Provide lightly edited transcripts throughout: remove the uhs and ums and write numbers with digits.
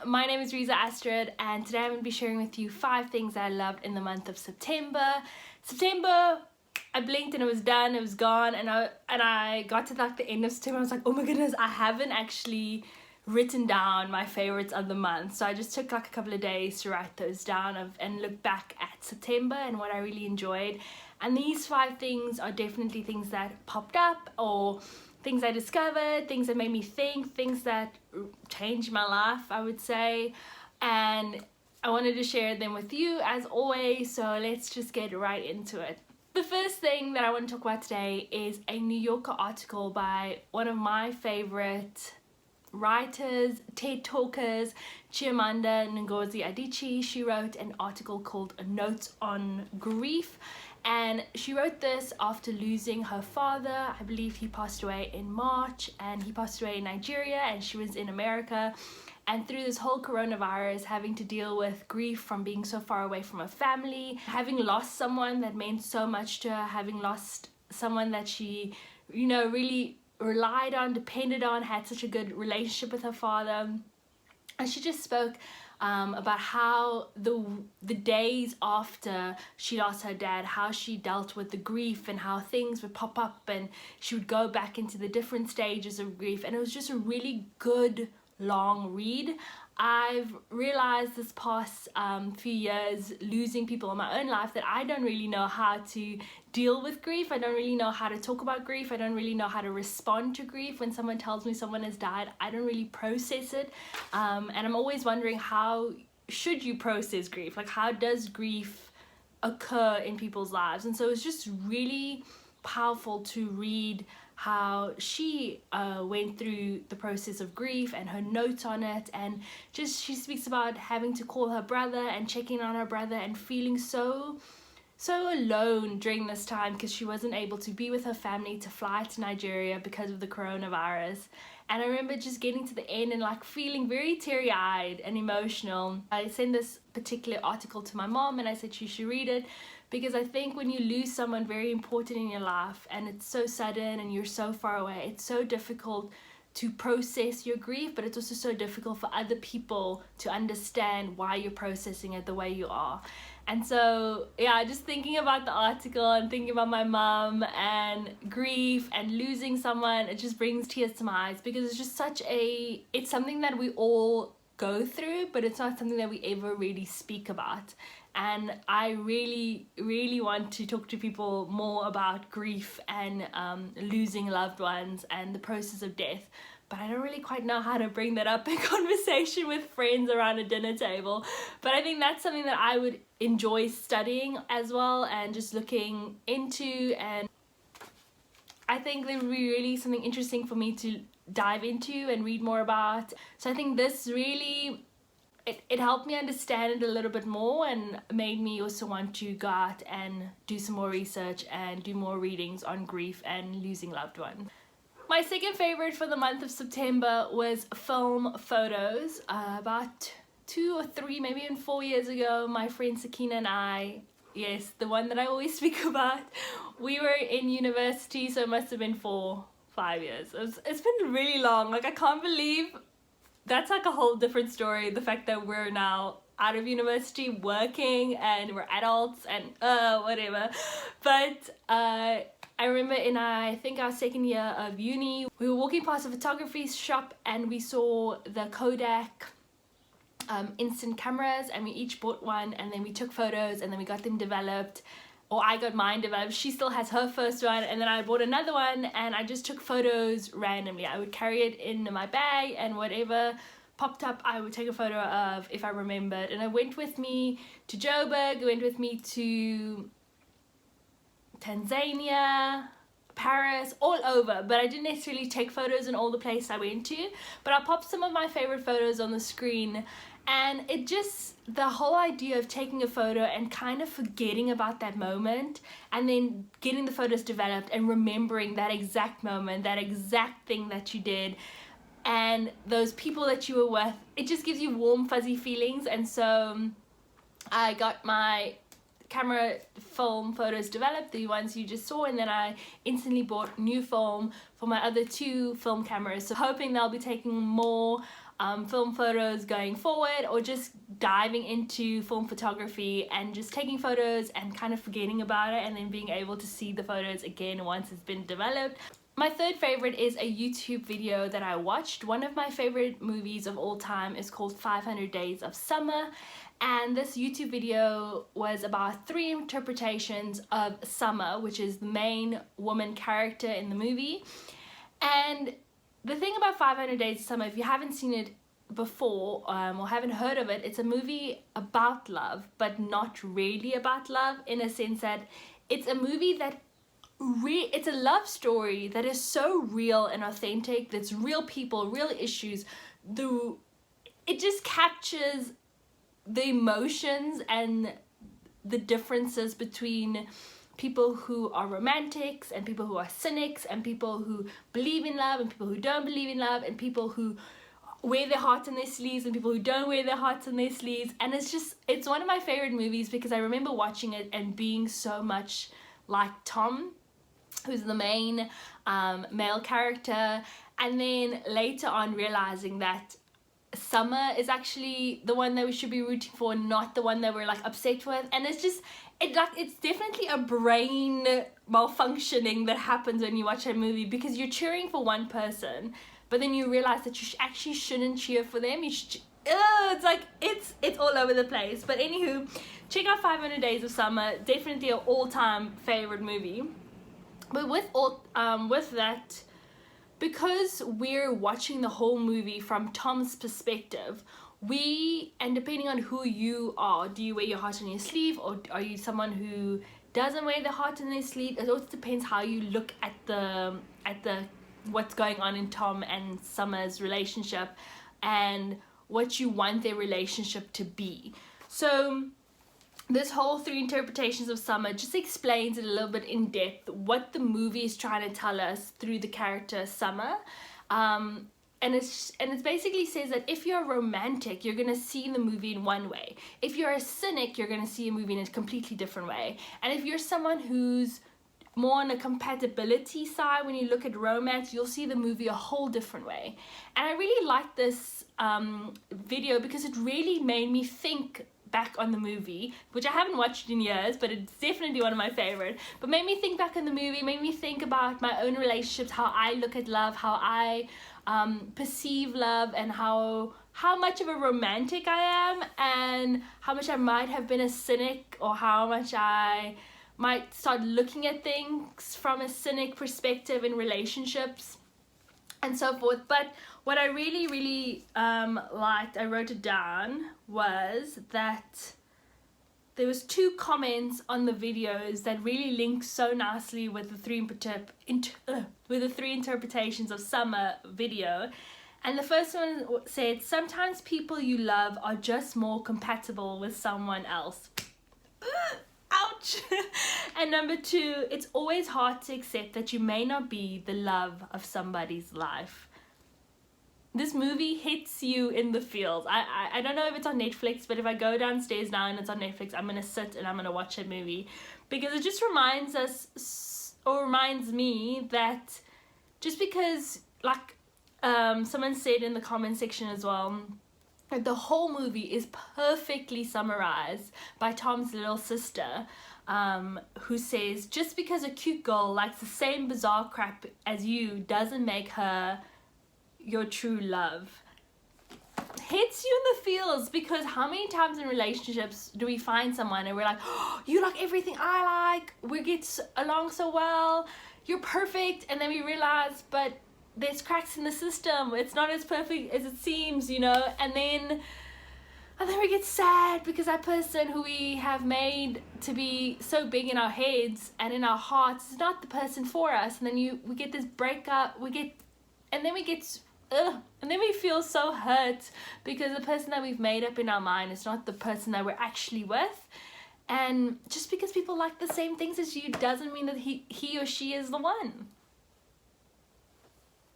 my name is Reza-Astrid and today I'm going to be sharing with you 5 things that I loved in the month of September. I blinked and it was done, it was gone, and I got to like the end of September. I was like, oh my goodness, I haven't actually written down my favorites of the month. So I just took like a couple of days to write those down and look back at September and what I really enjoyed. And these 5 things are definitely things that popped up, or things I discovered, things that made me think, things that changed my life, I would say. And I wanted to share them with you as always, so let's just get right into it. The first thing that I want to talk about today is a New Yorker article by one of my favorite writers, TED talkers, Chimamanda Ngozi Adiche. She wrote an article called Notes on Grief, and she wrote this after losing her father. I believe he passed away in March, and he passed away in Nigeria and she was in America. And through this whole coronavirus, having to deal with grief from being so far away from her family, having lost someone that meant so much to her, having lost someone that she, really relied on, depended on, had such a good relationship with her father. And she just spoke about how the days after she lost her dad, how she dealt with the grief and how things would pop up and she would go back into the different stages of grief. And it was just a really good long read. I've realized this past few years, losing people in my own life, that I don't really know how to deal with grief. I don't really know how to talk about grief. I don't really know how to respond to grief. When someone tells me someone has died, I don't really process it. And I'm always wondering, how should you process grief? Like, how does grief occur in people's lives? And so it's just really powerful to read how she went through the process of grief and her notes on it. And just she speaks about having to call her brother and checking on her brother and feeling so alone during this time because she wasn't able to be with her family, to fly to Nigeria because of the coronavirus. And I remember just getting to the end and like feeling very teary-eyed and emotional. I sent this particular article to my mom and I said she should read it, because I think when you lose someone very important in your life and it's so sudden and you're so far away, it's so difficult to process your grief, but it's also so difficult for other people to understand why you're processing it the way you are. And so, yeah, just thinking about the article and thinking about my mom and grief and losing someone, it just brings tears to my eyes, because it's just it's something that we all go through, but it's not something that we ever really speak about. And I really, really want to talk to people more about grief and losing loved ones and the process of death. But I don't really quite know how to bring that up in conversation with friends around a dinner table. But I think that's something that I would enjoy studying as well and just looking into. And I think there would be really something interesting for me to dive into and read more about. So I think this really, it helped me understand it a little bit more and made me also want to go out and do some more research and do more readings on grief and losing loved ones. My second favorite for the month of September was film photos. About 2 or 3, maybe even 4 years ago, my friend Sakina and I, yes, the one that I always speak about, we were in university, so it must have been 4-5 years. It's been really long. Like, I can't believe that's like a whole different story, the fact that we're now out of university working and we're adults and whatever. But I remember in I think our second year of uni, we were walking past a photography shop and we saw the Kodak instant cameras, and we each bought one, and then we took photos and then we got them developed. Or I got mine developed. She still has her first one, and then I bought another one, and I just took photos randomly. I would carry it in my bag, and whatever popped up I would take a photo of if I remembered. And I went with me to Joburg, went with me to Tanzania, Paris, all over, but I didn't necessarily take photos in all the places I went to. But I popped some of my favorite photos on the screen, and it just, the whole idea of taking a photo and kind of forgetting about that moment and then getting the photos developed and remembering that exact moment, that exact thing that you did and those people that you were with, it just gives you warm fuzzy feelings. And so I got my camera film photos developed, the ones you just saw, and then I instantly bought new film for my other 2 film cameras, so hoping they'll be taking more film photos going forward, or just diving into film photography and just taking photos and kind of forgetting about it and then being able to see the photos again once it's been developed. My third favorite is a YouTube video that I watched. One of my favorite movies of all time is called 500 Days of Summer, and this YouTube video was about 3 interpretations of Summer, which is the main woman character in the movie. And the thing about 500 Days of Summer, if you haven't seen it before or haven't heard of it, it's a movie about love, but not really about love, in a sense that it's a movie that it's a love story that is so real and authentic. That's real people, real issues. It just captures the emotions and the differences between people who are romantics and people who are cynics, and people who believe in love and people who don't believe in love, and people who wear their hearts on their sleeves and people who don't wear their hearts on their sleeves. And it's one of my favorite movies because I remember watching it and being so much like Tom, who's the main male character, and then later on realizing that Summer is actually the one that we should be rooting for, not the one that we're like upset with. And it's definitely a brain malfunctioning that happens when you watch a movie, because you're cheering for one person but then you realize that you actually shouldn't cheer for them. You should, it's like it's all over the place. But anywho, check out 500 Days of Summer. Definitely an all-time favorite movie. But with that, because we're watching the whole movie from Tom's perspective, and depending on who you are, do you wear your heart on your sleeve, or are you someone who doesn't wear the heart on their sleeve? It also depends how you look at the what's going on in Tom and Summer's relationship and what you want their relationship to be. So this whole 3 interpretations of Summer just explains it a little bit in depth, what the movie is trying to tell us through the character Summer. And it basically says that if you're romantic, you're going to see the movie in one way. If you're a cynic, you're going to see a movie in a completely different way. And if you're someone who's more on a compatibility side, when you look at romance, you'll see the movie a whole different way. And I really like this video because it really made me think back on the movie, which I haven't watched in years, but it's definitely one of my favorite. But made me think back on the movie, made me think about my own relationships, how I look at love, how I perceive love, and how much of a romantic I am, and how much I might have been a cynic, or how much I might start looking at things from a cynic perspective in relationships and so forth. But what I really liked, I wrote it down, was that there was 2 comments on the videos that really link so nicely with the 3 interpretations of Summer video. And the first one said, "Sometimes people you love are just more compatible with someone else." Ouch! And number 2, "It's always hard to accept that you may not be the love of somebody's life." This movie hits you in the feels. I don't know if it's on Netflix, but if I go downstairs now and it's on Netflix, I'm gonna sit and I'm gonna watch that movie, because it just reminds me that just because, like someone said in the comment section as well, the whole movie is perfectly summarized by Tom's little sister, who says, "Just because a cute girl likes the same bizarre crap as you doesn't make her your true love." Hits you in the feels, because how many times in relationships do we find someone and we're like, "Oh, you like everything I like, we get along so well, you're perfect," and then we realize, but there's cracks in the system, it's not as perfect as it seems, you know. And then we get sad because that person who we have made to be so big in our heads and in our hearts is not the person for us. And then we get this breakup, and then we feel so hurt because the person that we've made up in our mind is not the person that we're actually with. And just because people like the same things as you doesn't mean that he or she is the one.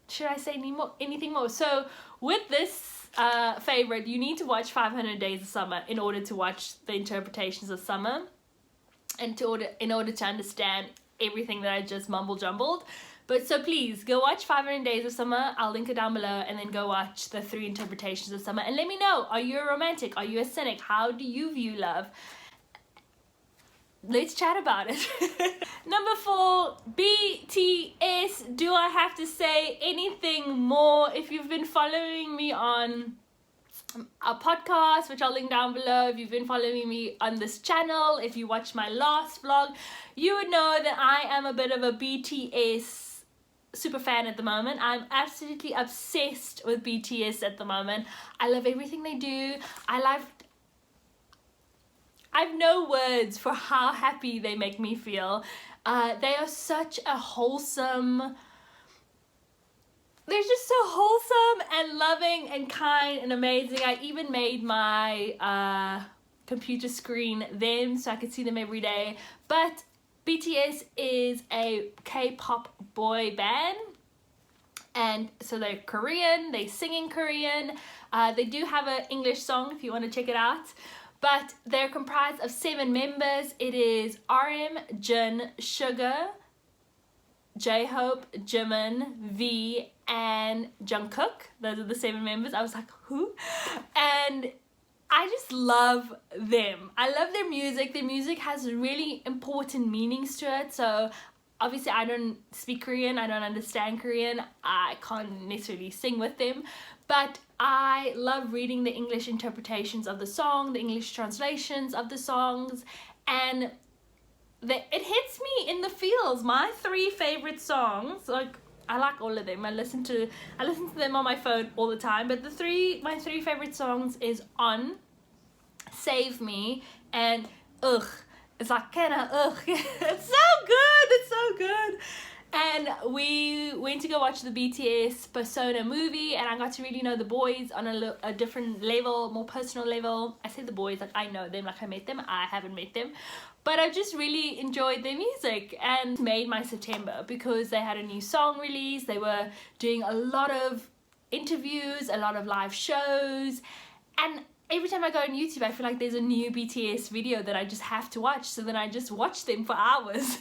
Should I say anything more? So with this favorite, you need to watch 500 Days of Summer in order to watch the interpretations of Summer, and in order to understand everything that I just mumble jumbled. But so please go watch 500 Days of Summer. I'll link it down below, and then go watch the 3 interpretations of summer, and let me know, are you a romantic? Are you a cynic? How do you view love? Let's chat about it. Number 4, BTS. Do I have to say anything more? If you've been following me on a podcast, which I'll link down below, if you've been following me on this channel, if you watched my last vlog, you would know that I am a bit of a BTS super fan at the moment. I'm absolutely obsessed with BTS at the moment. I love everything they do. I have no words for how happy they make me feel. They are such a wholesome, they're just so wholesome and loving and kind and amazing. I even made my computer screen them so I could see them every day. But BTS is a K-pop boy band, and so they're Korean, they sing in Korean. They do have an English song if you want to check it out. But they're comprised of 7 members. It is RM, Jin, Sugar, J-Hope, Jimin, V, and Jungkook. Those are the 7 members. I was like, who? And I just love them. I love their music. Their music has really important meanings to it. So obviously I don't speak Korean. I don't understand Korean. I can't necessarily sing with them. But I love reading the English interpretations of the song, the English translations of the songs, and it hits me in the feels. My 3 favorite songs, like, I like all of them. I listen to them on my phone all the time, but my 3 favorite songs is On, Save Me, and Ugh. It's like, ugh. It's so good. It's so good. And we went to go watch the BTS Persona movie, and I got to really know the boys on a different level, more personal level. I say the boys like I know them, like I met them. I haven't met them. But I just really enjoyed their music, and made my September because they had a new song release. They were doing a lot of interviews, a lot of live shows, and every time I go on YouTube, I feel like there's a new BTS video that I just have to watch. So then I just watch them for hours.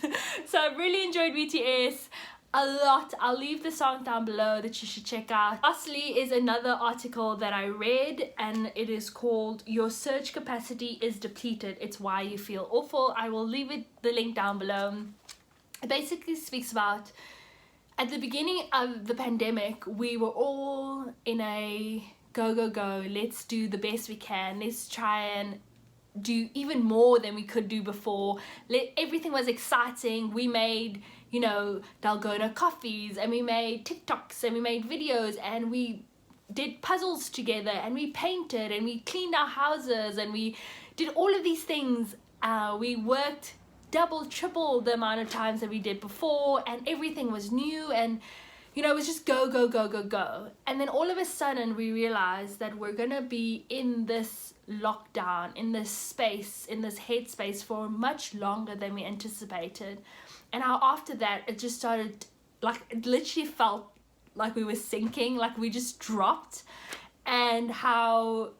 So I really enjoyed BTS a lot. I'll leave the song down below that you should check out. Lastly is another article that I read, and it is called Your Search Capacity is Depleted. It's Why You Feel Awful. I will leave the link down below. It basically speaks about, at the beginning of the pandemic, we were all in a go, let's do the best we can, let's try and do even more than we could do before. Everything was exciting. We made, you know, dalgona coffees, and we made TikToks, and we made videos, and we did puzzles together, and we painted, and we cleaned our houses, and we did all of these things. We worked double, triple the amount of times that we did before, and everything was new, and you know, it was just go. And then all of a sudden we realized that we're gonna be in this lockdown, in this space, in this headspace for much longer than we anticipated. And how after that it just started, like, it literally felt like we were sinking, like we just dropped. And how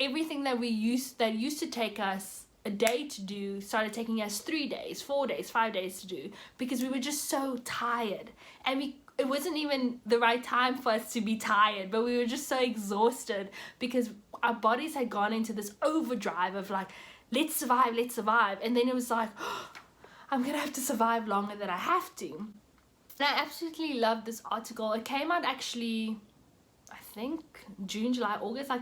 everything that used to take us a day to do started taking us 3 days, 4 days, 5 days to do, because we were just so tired. And it wasn't even the right time for us to be tired, but we were just so exhausted because our bodies had gone into this overdrive of like, let's survive. And then it was like, oh, I'm gonna have to survive longer than I have to. And I absolutely loved this article. It came out actually, I think June, July, August, like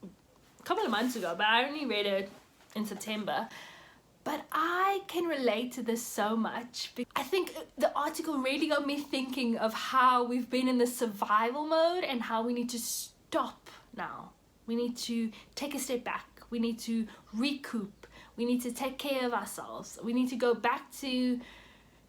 a couple of months ago, but I only read it in September. But I can relate to this so much. I think the article really got me thinking of how we've been in the survival mode and how we need to stop now. We need to take a step back. We need to recoup. We need to take care of ourselves. We need to go back to, you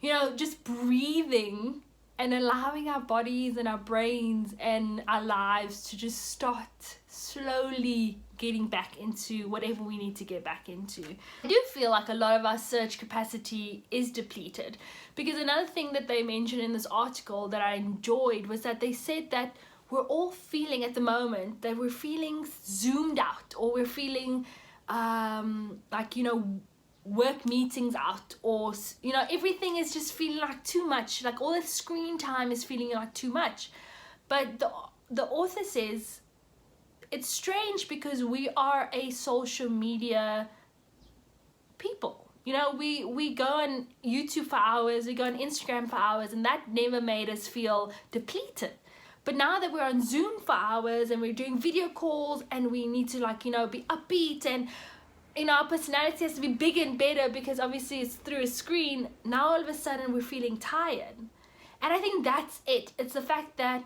know, just breathing and allowing our bodies and our brains and our lives to just start slowly getting back into whatever we need to get back into. I do feel like a lot of our search capacity is depleted, because another thing that they mentioned in this article that I enjoyed was that they said that we're all feeling at the moment that we're feeling zoomed out, or we're feeling like, you know, work meetings out, or you know, everything is just feeling like too much, like all the screen time is feeling like too much. But the author says it's strange because we are a social media people. You know, we go on YouTube for hours, we go on Instagram for hours, and that never made us feel depleted. But now that we're on Zoom for hours and we're doing video calls and we need to, like, you know, be upbeat, and you know, our personality has to be bigger and better because obviously it's through a screen, now all of a sudden we're feeling tired. And I think that's it. It's the fact that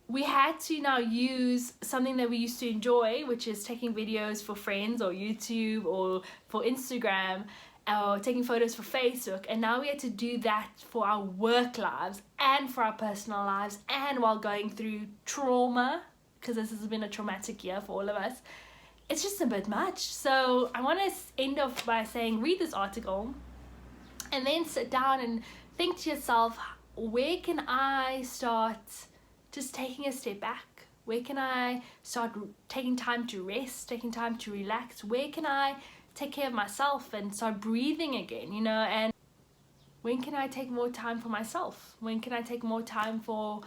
we had to now use something that we used to enjoy, which is taking videos for friends or YouTube or for Instagram, or taking photos for Facebook, and now we had to do that for our work lives and for our personal lives, and while going through trauma, because this has been a traumatic year for all of us. It's just a bit much. So I want to end off by saying, read this article and then sit down and think to yourself, where can I start just taking a step back? Where can I start taking time to rest, taking time to relax? Where can I take care of myself and start breathing again, you know? And when can I take more time for myself? When can I take more time for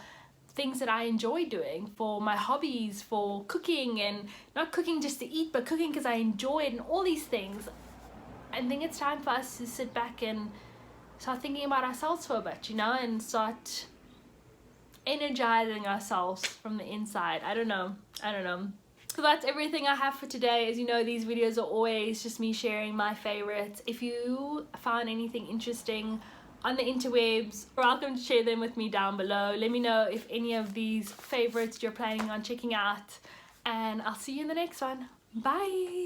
things that I enjoy doing, for my hobbies, for cooking, and not cooking just to eat, but cooking because I enjoy it, and all these things? I think it's time for us to sit back and start thinking about ourselves for a bit, you know, and start energizing ourselves from the inside. I don't know. So that's everything I have for today. As you know, these videos are always just me sharing my favorites. If you found anything interesting on the interwebs, you're welcome to share them with me down below. Let me know if any of these favorites you're planning on checking out, and I'll see you in the next one. Bye.